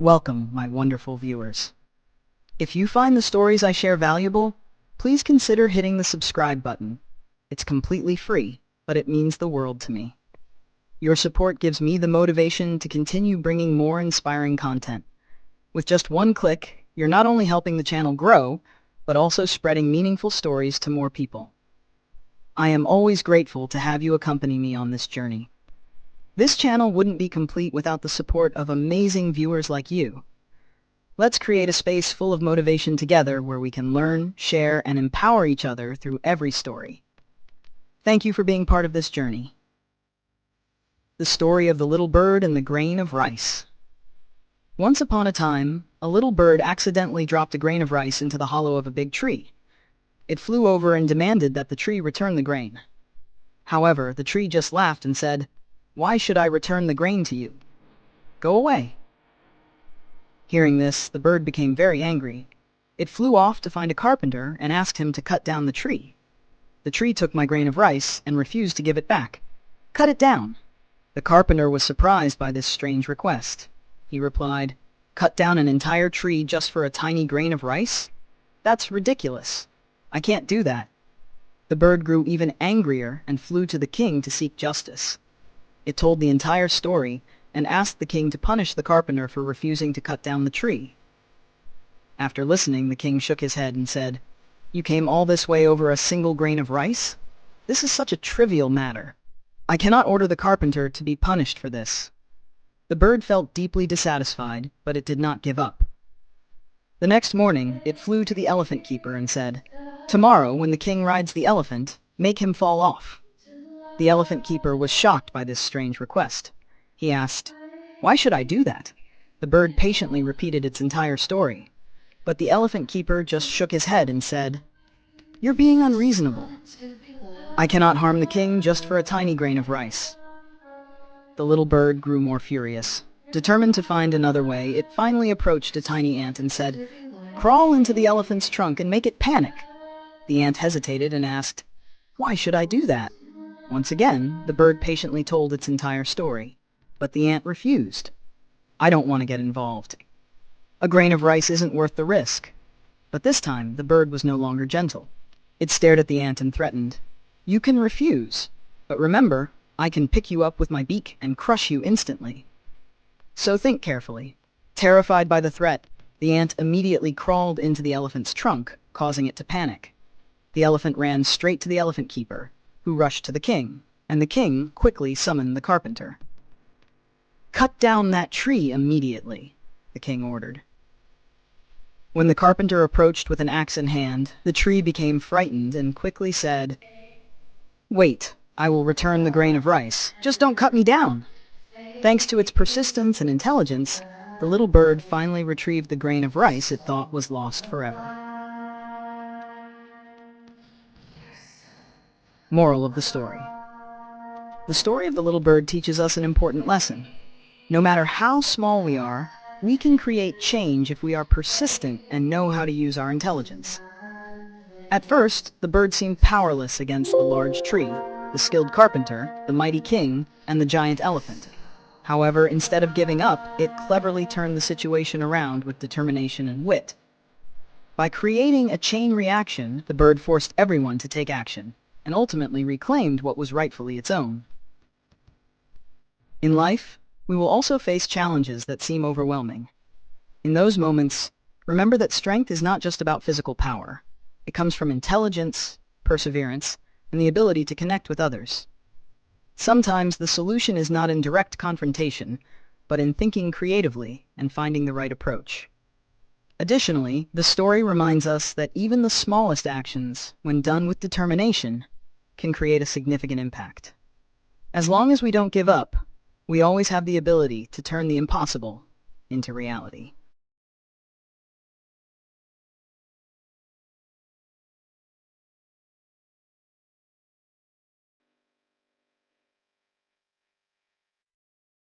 Welcome, my wonderful viewers. If you find the stories I share valuable, please consider hitting the subscribe button. It's completely free, but it means the world to me. Your support gives me the motivation to continue bringing more inspiring content. With just one click, you're not only helping the channel grow, but also spreading meaningful stories to more people. I am always grateful to have you accompany me on this journey. This channel wouldn't be complete without the support of amazing viewers like you. Let's create a space full of motivation together where we can learn, share, and empower each other through every story. Thank you for being part of this journey. The story of the little bird and the grain of rice. Once upon a time, a little bird accidentally dropped a grain of rice into the hollow of a big tree. It flew over and demanded that the tree return the grain. However, the tree just laughed and said, "Why should I return the grain to you? Go away." Hearing this, the bird became very angry. It flew off to find a carpenter and asked him to cut down the tree. "The tree took my grain of rice and refused to give it back. Cut it down." The carpenter was surprised by this strange request. He replied, "Cut down an entire tree just for a tiny grain of rice? That's ridiculous. I can't do that." The bird grew even angrier and flew to the king to seek justice. It told the entire story and asked the king to punish the carpenter for refusing to cut down the tree. After listening, the king shook his head and said, "You came all this way over a single grain of rice? This is such a trivial matter. I cannot order the carpenter to be punished for this." The bird felt deeply dissatisfied, but it did not give up. The next morning, it flew to the elephant keeper and said, "Tomorrow, when the king rides the elephant, make him fall off." The elephant keeper was shocked by this strange request. He asked, "Why should I do that?" The bird patiently repeated its entire story, but the elephant keeper just shook his head and said, "You're being unreasonable. I cannot harm the king just for a tiny grain of rice." The little bird grew more furious. Determined to find another way, it finally approached a tiny ant and said, "Crawl into the elephant's trunk and make it panic." The ant hesitated and asked, "Why should I do that?" Once again, the bird patiently told its entire story, but the ant refused. "I don't want to get involved. A grain of rice isn't worth the risk." But this time, the bird was no longer gentle. It stared at the ant and threatened, "You can refuse, but remember, I can pick you up with my beak and crush you instantly. So think carefully." Terrified by the threat, the ant immediately crawled into the elephant's trunk, causing it to panic. The elephant ran straight to the elephant keeper, who rushed to the king, and the king quickly summoned the carpenter. "Cut down that tree immediately," the king ordered. When the carpenter approached with an axe in hand, the tree became frightened and quickly said, "Wait, I will return the grain of rice. Just don't cut me down." Thanks to its persistence and intelligence, the little bird finally retrieved the grain of rice it thought was lost forever. Moral of the story. The story of the little bird teaches us an important lesson. No matter how small we are, we can create change if we are persistent and know how to use our intelligence. At first, the bird seemed powerless against the large tree, the skilled carpenter, the mighty king, and the giant elephant. However, instead of giving up, it cleverly turned the situation around with determination and wit. By creating a chain reaction, the bird forced everyone to take action, and ultimately reclaimed what was rightfully its own. In life, we will also face challenges that seem overwhelming. In those moments, remember that strength is not just about physical power. It comes from intelligence, perseverance, and the ability to connect with others. Sometimes the solution is not in direct confrontation, but in thinking creatively and finding the right approach. Additionally, the story reminds us that even the smallest actions, when done with determination, can create a significant impact. As long as we don't give up, we always have the ability to turn the impossible into reality.